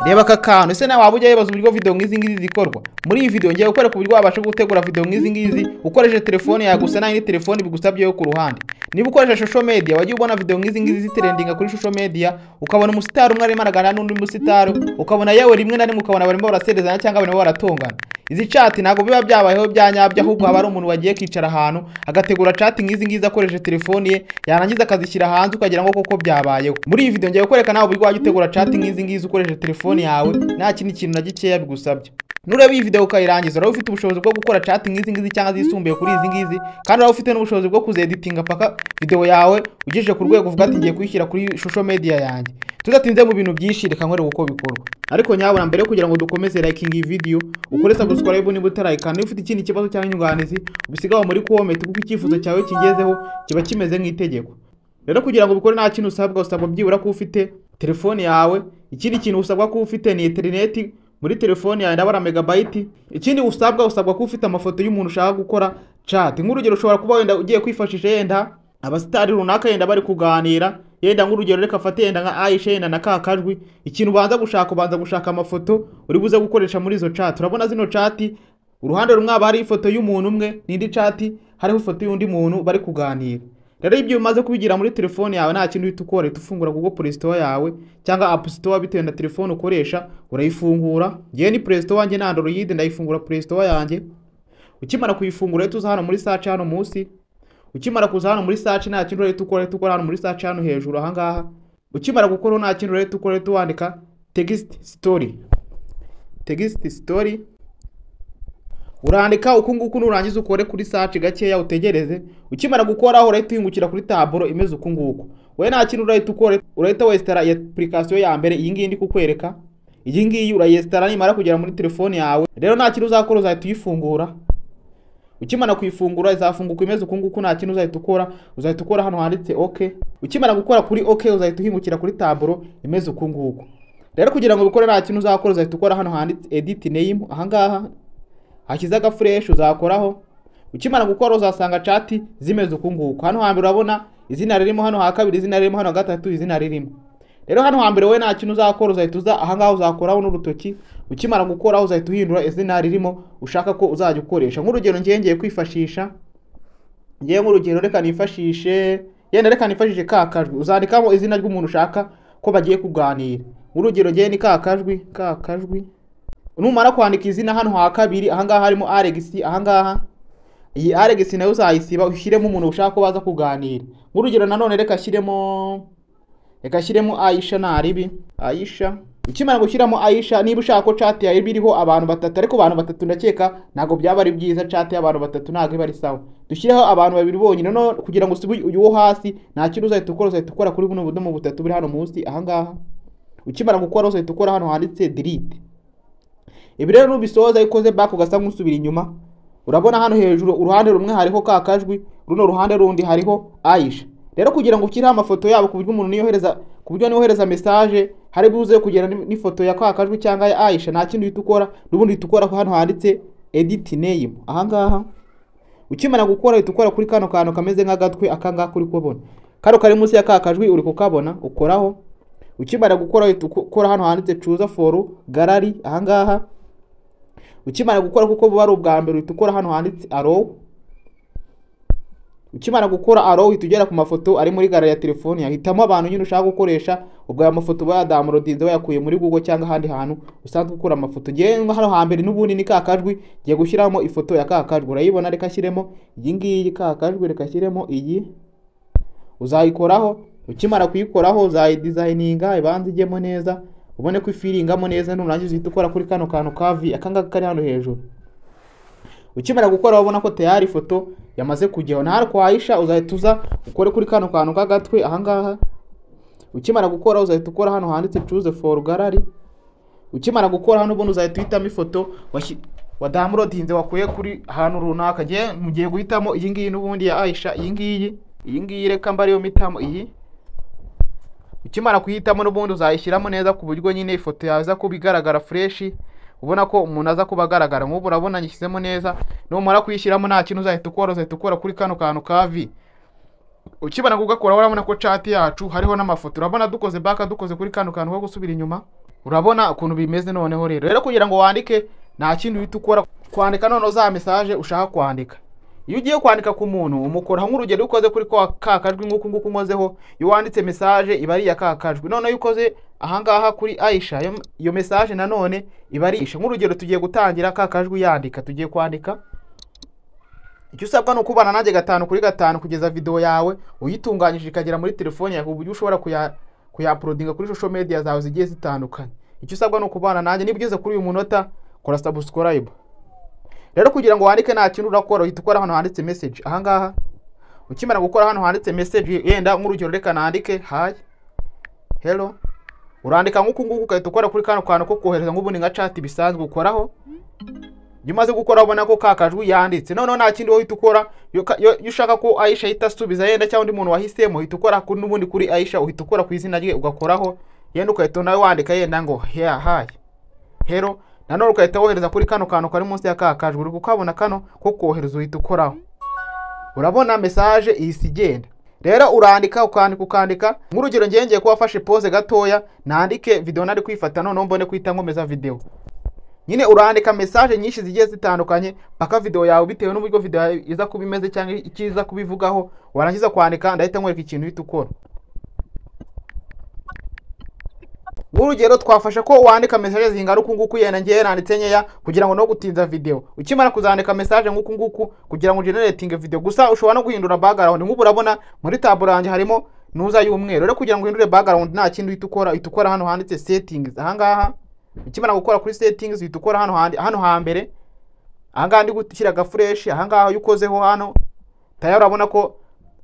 Reba aka kantu, ese nawe waba ujya wibaza uburyo video nk'izi ngizi zikorwa? Muri iyi video ngiye gukora ku buryo wabasha gutegura video nk'izi ngizi ukoresheje telefone yawe gusa nta yindi telefone bigusabye yo ku ruhande. Niba ukoresha social media wagiye ubona video nk'izi ngizi zitrendinga kuri social media, ukabona umusitari umwe arimo aragana n'undi musitari, ukabona yewe rimwe na rimwe ukabona barimo baraserezana cyangwa barimo baratongana. Izi chat ntago biba byabayeho byanyabyo, ahubwo haba ari umuntu wagiye kwicara ahantu agategura chat nk'izi ngizi akoresheje telefone ye, yarangiza akazishyira hanze ukagira ngo koko byabayeho. Muri iyi video ngiye kwereka nawe uburyo wajya utegura chat nk'izi ngizi ukoresheje telefone yawe nta kindi kintu na gikeya bigusabye. Nureba iyi video ukayirangiza uraba ufite ubushobozi bwo gukora chat nk'izi ngizi cyangwa zisumbuye kuri izi ngizi, kandi uraba ufite n'ubushobozi bwo kuzeditinga paka video yawe ugejeje ku rwego uvuga ati ngiye kuyishyira kuri social media yanjye. Tudatinze mu bintu byinshi, reka nkwereke uko bikorwa. Ariko nyabona mbere yo kugira ngo dukomeze liking iyi video, ukore subscribe niba utarayika, niba ufite ikindi kibazo cyangwa inyunganizi ubisigaho muri comment, kuko icyifuzo cyawe kigezeho kiba kimeze nk'itegeko. Rero kugira ngo bikore nta kintu usabwa byibura ko ufite telefone yawe. Ikindi kintu usabwa ko ufite ni internet muri telefone yawe ndabara megabyte. Ikindi usabwa ko ufite amafoto y'umuntu ushaka gukora chat. Nk'urugero ushobora kuba wenda ugiye kwifashisha yenda abasitari runaka yenda bari kuganira, yenda nk'urugero reka afate yenda nka Aisha yenda na Kakajwi. Ikintu ubanza gushaka amafoto uri buze gukoresha muri izo chat. Urabona zino chat uruhande rumwe aba hari ifoto y'umuntu umwe, n'indi chat hariho ifoto y'undi muntu bari kuganira. Rero ibyo umaze kubigira muri telefone yawe nta kintu uhita ukora, ufungura Google Play Store yawe cyangwa App Store bitewe na telefone ukoresha, urayifungura. Ngiye ni Play Store yanjye na Android, ndayifungura Play Store yanjye. Ukimara kuyifungura rero tuza hano muri search hano munsi. Ukimara kuza hano muri search nta kintu rero ukora hano muri search hano hejuru aha ngaha. Ukimara gukora nta kintu rero ukora wandika text story. Text story urandika uku nguku, nurangiza ukore kuri search gakeya utegereze. Ukimara gukora aho urahita uhingukira kuri taburo imeze uku nguku. Wowe nta kintu urahita ukora, urahita westara application ya mbere, iyi ngiyi ndi kukwereka. Iyi ngiyi urayestara nimara kugera muri telefone yawe. Rero nta kintu uzakora, uzahita uyifungura. Ukimara kuyifungura izafunguka imeze uku nguku, nta kintu uzahita ukora hano handitse okay. Ukimara gukora kuri okay uzahita uhingukira kuri taburo imeze uku nguku. Rero kugira ngo bikore nta kintu uzakora, uzahita ukora hano handitse edit name aha ngaha, hakizaga fresh uzakoraho. Ukimara gukora uzasanga chat zimeze uku nguku. Hano hambere urabona izina ririmo, hano ha kabiri izina ririmo, hano gatatu izina ririmo. Rero hano hambere we nta kintu uzakora, uzahita uza aha ngaha uzakoraho n'urutoki. Ukimara gukora uzahita uhindura izina ririmo ushaka ko uzajya ukoresha. Nk'urugero ngiye kwifashisha, nk'urugero reka nifashishe Kakajwi. Uzandikamo izina ry'umuntu ushaka ko bagiye kuganira. Nk'urugero ni Kakajwi. Numara kwandika izina hano ha kabiri aha ngaha harimo Alex aha ngaha. Iyi Alex nayo uzayisiba ushyiremo umuntu ushaka ko baza kuganira. Nk'urugero nanone reka shyiremo Aisha naribi Aisha. Ukimara gushyiramo Aisha, niba ushaka ko chat yawe biriho abantu batatu, ariko abantu batatu ndakeka ntago byaba ari byiza, chat y'abantu batatu ntago iba ari sawa. Dushyireho abantu babiri bonyine, no kugira ngo usibe uyu wo hasi nta kintu uzahita ukora kuri buno budomo butatu buri hano munsi aha ngaha. Ukimara gukora uzahita ukora hano handitse delete. Ibi rero nubisoza ikoze back ugasa nk'usubira inyuma. Urabona hano hejuru uruhande rumwe hariho Kakajwi, runo ruhande rundi hariho Aisha. Rero kugira ngo ukire amafoto yabo ku buryo umuntu niyohereza message hari buze kugera n'ifoto ya Kakajwi cyangwa ya Aisha, nta kintu uhita ukora, n'ubundi uhita ukora hano handitse edit name aha ngaha. Ukimara gukora uhita ukora kuri kano kantu kameze nk'agatwe aka ngaka uri kubona, karo kari munsi ya Kakajwi uri kukabona ukoraho. Ukimara gukora uhita ukora hano handitse choose for gallery aha ngaha. Ukimara gukora kuko buba ari ubwa mbere uhita ukora hano handitse allow. Ukimara gukora allow uhita ugera ku mafoto ari muri gallery ya telefone yawe. Hitamo abantu nyine ushaka gukoresha, ubwo aya mafoto bayadownloadinze bayakuye muri Google cyangwa ahandi hantu usanzwe gukora amafoto. Ngiye hano hambere n'ubundi ni Kakajwi, ngiye gushyiramo ifoto ya Kakajwi. Urayibona, reka shyiremo iyi ngiyi Kakajwi, reka shyiremo iyi. Uzayikoraho. Ukimara kuyikoraho uzayidesigninga ibanze ijyemo neza, ubone ko ifilingamo neza. Nurangiza uhita ukora kuri kano kantu kavi akangaka kari hano hejuru. Ukimara gukora ubona ko tayari ifoto yamaze kujyaho. Naho kwa Aisha uzahita uza ukore kuri kano kantu kagatwe aha ngaha. Ukimara gukora uzahita ukora hano handitse choose for gallery. Ukimara gukora hano ubona uzahita uhitamo ifoto wa downloadinze wakuye kuri ahantu runaka. Mugiye guhitamo iyi ngiyi n'ubundi ya Aisha, iyi ngiyi reka mba ariyo mitamo iyi. Ukimara kuyitamo n'ubundi uzayishyiramo neza ku buryo nyine ifoto yaza kuba igaragara fresh, ubona ko umuntu aza kuba agaragara. Nk'ubu urabona nyishyizemo neza. Numara kuyishyiramo nta kintu uzahita ukora kuri kano kantu kavi. Ukimara kugakora urabona ko chat yacu hariho n'amafoto. Urabona dukoze back, dukoze kuri kano kantu ko gusubira inyuma. urabona ukuntu bimeze noneho rero kugira ngo wandike nta kindi uhita ukora kwandika noneho za message ushaka kwandika. Iyo ugiye kwandika ku muntu umukoraho nk'urugero ukoze kuri ka kajwi nk'uko nkozeho, iyo wanditse message iba ari ya ka kajwi. Noneho iyo ukoze ahangaha kuri Aisha iyo message nanone iba ari Aisha. Nk'urugero tugiye gutangira ka kajwi yandika, tugiye kwandika. Icyo usabwa no kubana nanjye 5x5 kugeza video yawe uyitunganyije ikagera muri telefone yawe uburyo ushobora kuya-uploadinga kuri social media zawe zigiye zitandukanye. Icyo usabwa no kubana nanjye niba ugeze kuri uyu munota kora subscribe. Rero kugira ngo wandike nta kintu urakora uhita ukora hano handitse message ahangaha. Ukimara gukora hano handitse message yenda nk'urugero reka nandike hi hello, urandika nk'uko nguko ukahita ukora kuri kano kantu ko kohereza nk'ubundi nka chat bisanzwe ukoraho. Iyo umaze gukora ubona ko kakajwi yanditse, noneho nta kindi uhita ukora. Iyo ushaka ko Aisha ihita asubiza yenda cyangwa undi muntu wahisemo uhita ukora kuri n'ubundi kuri Aisha, uhita ukora ku izina rye ugakoraho, yenda ukahita nawe wandika yenda ngo here hi hello, nanone ukahita wohereza kuri kano kantu kari munsi ya kakajwi uri kukabona kano ko kohereza uhita ukoraho. Urabona message ihise igenda. Rero urandika ukandika nk'urugero ngiye ko wafashe pause gatoya nandike video nari kwifata none mbone kwita nkomeza video. Nyine urandika message nyinshi zigiye zitandukanye paka video yawe bitewe n'uburyo video iza kubimeze cyangwa ikiza kubivugaho, warangiza kwandika ndahita nkwereka ikintu uhita ukora. Urugero twafasha ko wandika message zingana uku nguku yenda ngiye nanditse nyeya kugira ngo no gutinza video. Ukimara kuzandika message nguku nguku kugira ngo generating video, gusa ushobora no guhindura background. Nk'ubu urabona muri tab range harimo nuza y'umweru. Rero kugira ngo uhindure background nta kintu uhita ukora hano handitse settings ahangaha. Ukimara gukora kuri settings uhita ukora hano hambere ahangaha ndi gushyira gafresh ahangaha yukozeho hano tayari. Urabona ko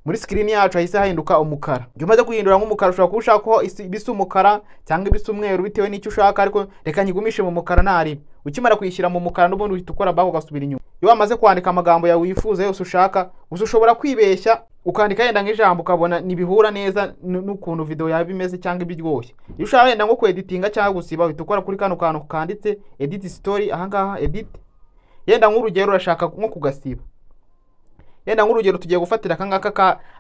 muri screen yacu ahise hahinduka umukara. Iyo umaze guhindura nk'umukara ushobora kuba ushaka ko bisa umukara cyangwa ibisa umweru bitewe n'icyo ushaka, ariko reka nyigumishe mu mukara nari. Ukimara kuyishyira mu mukara n'ubundi uhita ukora baho ugasubira inyuma. Iyo wamaze kwandika amagambo yawe wifuza yose ushaka, ushobora kwibeshya ukandika yenda nk'ijambo ukabona nibihura neza n'ukuntu video yawe bimeze cyangwa ibiryoshye. Iyo ushaka yenda ngo kweditinga cyangwa gusiba uhita ukora kuri kano kantu kanditse edit story ahangaha edit. Yenda nk'urugero urashaka nko kugasiba, yenda nk'urugero tugiye gufatira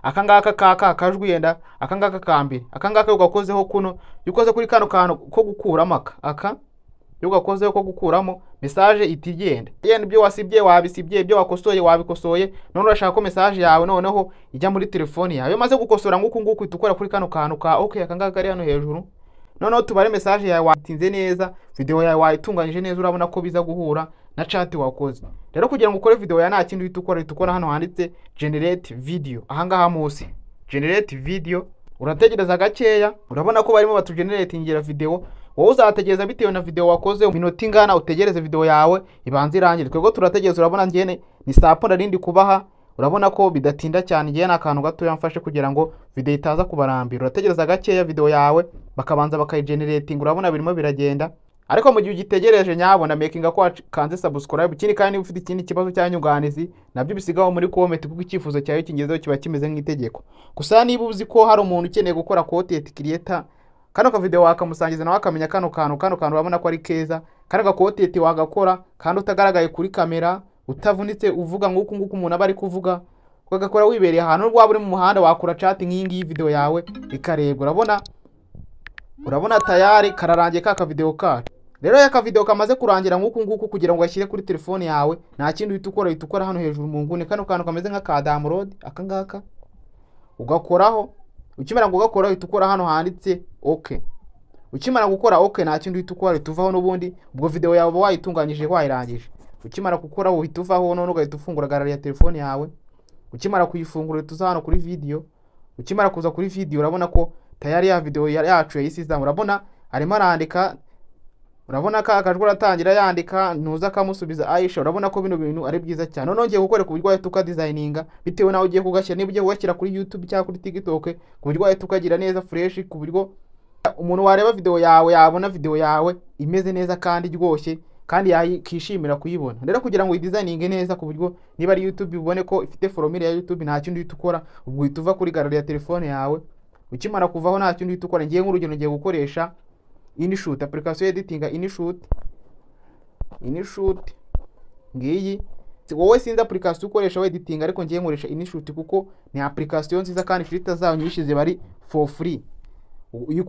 akangaka kakajwi yenda akangaka kambere akangaka ugakozeho kuno yukoze kuri kano kantu ko gukuramo aka yugakozeho ko gukuramo message itigenda. Yenda ibyo wasibye wabisibye, ibyo wakosoye wabikosoye, none urashaka ko message yawe noneho ijya muri telefone yawe. Iyo maze gukosora nguko nguko itukora kuri kano kantu ka okay akangaka ari hano hejuru, noneho tubare message yawe watinze neza, video yawe wayitunganyije neza, urabona ko biza guhura na chat wakoze. Rero kugira ngo ukore video ya nta kindi uhita ukora hano handitse generate video ahangaha munsi generate video. Urategereza gakeya, urabona ko barimo batugeneratingira video. Wowe uzategereza bitewe na video wakoze minota ingana utegereze video yawe ibanze irangire. Twego turategereza, urabona ngene ni sapo narindi kubaha, urabona ko bidatinda cyane. Ngiye nakantu gato yamfashe kugira ngo video itaza kubarambira. Urategereza gakeya video yawe bakabanza bakayigenerating, urabona birimo biragenda. Ariko mu gihe ugitegereje nyabona making ko kanze subscribe. Ikindi kandi ufite ikindi kibazo cyanyunganizi nabyo bisigaho muri comment, kuko icyifuzo cyawe kingezeho kiba kimeze nk'itegeko. Gusa niba uzi ko hari umuntu ukeneye gukora content creator, kano ka video wakamusangiza nawe akamenya kano kantu urabona ko ari keza. Kano ka content wagakora kandi utagaragaye kuri kamera, utavunitse uvuga nk'uko umuntu aba ari kuvuga, ukagakora wibereye ahantu rwaba uri mu muhanda wakora chat nk'ingi video yawe ikarebwa. Urabona tayari kararangiye ka video kacu. Rero ya ka video kamaze kurangira nk'uko kugira ngo gashyire kuri telefone yawe nta kindi uhita ukora hano hejuru mu nguni kano kantu kameze nka ka download akangaka ugakoraho. Ukimara gukora uhita ukora hano handitse okay. Ukimara gukora okay nta kindi uhita ukora tuvaho n'ubundi ubwo video yawe wayitunganyije wayirangije. Ukimara gukora uhita uvaho none ugahita ufungura gallery ya telefone yawe. Ukimara kuyifungura tuza hano kuri video. Ukimara kuza kuri video urabona ko tayari ya video yacu yayisiza. Urabona arimo arandika, urabona ka akajwi aratangira yandika ntuza kamusubiza Aisha. Urabona ko bino bintu ari byiza cyane. None ngiye gukora ku buryo wahita ukadesigninga bitewe nawe ugiye kugashyira. Niba ugiye kugashyira kuri YouTube cyangwa kuri TikTok ku buryo wahita ukagira neza fresh, ku buryo umuntu wareba video yawe yabona video yawe imeze neza kandi iryoshye kandi yakishimira kuyibona. Rero kugira ngo uyidesigninge neza ku buryo niba ari YouTube ubone ko ifite formula ya YouTube nta kindi uhita ukora, ubwo uhita uva kuri gallery ya telefone yawe. Ukimara kuvaho nta kindi uhita ukora. Ngiye nk'urugero ngiye gukoresha InShoot application editing InShoot ngiyi. Wowe sinzi application ukoresha we editing, ariko ngiye nkoresha InShoot kuko ni application nziza kandi filter zayo nyinshi ziba ari for free.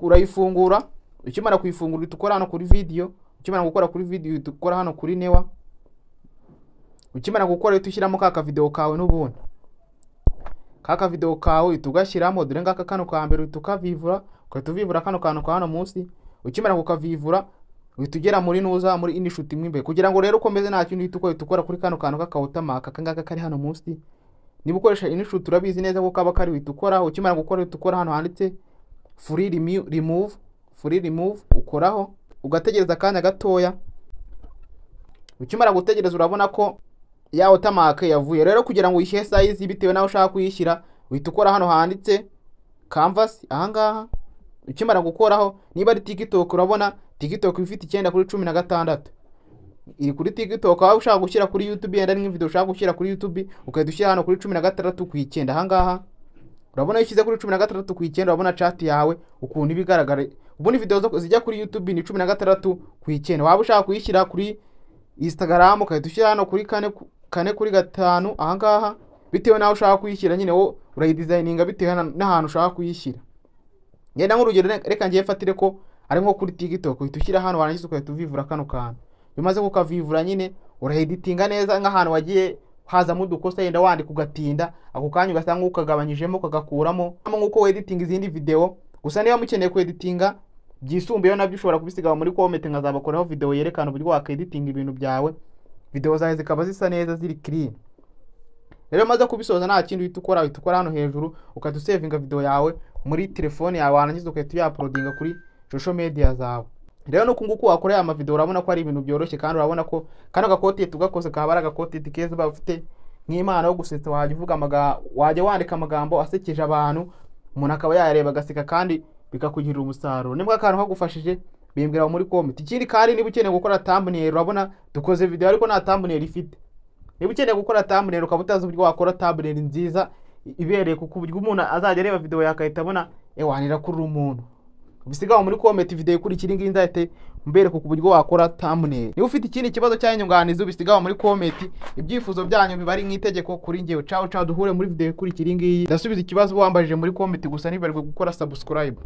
Urayifungura ukimara kuyifungura uhita ukora hano kuri video, ukimara gukora kuri video uhita ukora hano kuri newa, ukimara gukora uhita ushyiramo ka video kawe n'ubundi kaka video kawe uhita ugashyiramo, dore ngaka kano ka mbere uhita ukavivura, ukahita uvivura kano kantu ka hano munsi, ukimara kukavivura uhita ugera muri nuza muri InShot imwe imbere, kugira ngo rero ukomeze nta kintu uhita ukora kuri kano kantu k'akawatermark kangaka kari hano munsi. Niba ukoresha InShot urabizi neza ko kaba kari uhita ukora, ukimara gukora uhita ukora hano handitse free remove, ukoraho ugategereza akanya gatoya. Ukimara gutegereza urabona ko ya watermark yavuye. Rero kugira ngo uyishyire size bitewe naho ushaka kuyishyira uhita ukora hano handitse canvas ahangaha. Ukimara gukoraho, niba ari TikTok urabona TikTok ifite 9 kuri 16 iri kuri TikTok, aho ushaka gushyira kuri YouTube yenda ni video ushaka gushyira kuri YouTube ukahita ushyira hano kuri 16 ku 9 ahangaha. Urabona yishyize kuri 16 ku 9, urabona chat yawe ukuntu ibigaragara. Ubundi video zijya kuri YouTube ni 16 ku 9. Waba ushaka kuyishyira kuri Instagram ukahita ushyira hano kuri 4 kuri 5 ahangaha, bitewe naho ushaka kuyishyira nyine wo urayidesigninga bitewe n'ahantu ushaka kuyishyira. Ngenda nk'urugero reka ngiye fatire ko ari nko kuri TikTok, uhita ushyira hano warangiza ukahita uvivura kano kantu. Bimaze kukavivura nyine uraeditinga neza nk'ahantu wagiye hazamo udukosa yenda wandika ugatinda, ako kanya ugasanga ukagabanyijemo ukagakuramo nk'uko weditinga izindi video. Gusa niba mukeneye kweditinga byisumbuyeho nabyo ushobora kubisiga muri comment nkazabakoraho video yerekana uburyo wakeditinga ibintu byawe, video zawe zikaba zisa neza ziri clean. Rero maze kubisoza nta kindi uhita ukora hano hejuru ukahita usavinga video yawe muri telefone yawe, warangiza ukahita uyauploadinga kuri social media zawe. Rero no kunguko wakoreye ama video urabona ko ari ibintu byoroshye, kandi urabona ko kano gakoti tugakoze kabara gakoti keza bafite nk'Imana yo gusetsa, wajya wandika amagambo asekeje abantu, umuntu akaba yareba agaseka kandi bikakugirira umusaruro. Nibwo akantu kagufashije bimbwira muri comment. Ikindi kandi niba ukeneye gukora thumbnail, urabona dukoze video ariko nta thumbnail ifite. Niba ukeneye gukora thumbnail ukaba utazi uburyo wakora thumbnail nziza ibereye ku buryo umuntu azajya areba video yakahita abona wanira kuri umuntu, bisigaho muri comment video ikurikira ingi nzahite mbereka ku buryo wakora thumbnail. Niba ufite ikindi kibazo cyanyunganizo bisigaho muri comment, ibyifuzo byanyu bibari nk'itegeko kuri njyewe. Ciao duhure muri video ikurikira ingi. Ndasubiza ikibazo wambajije muri comment, gusa nibarwe gukora subscribe.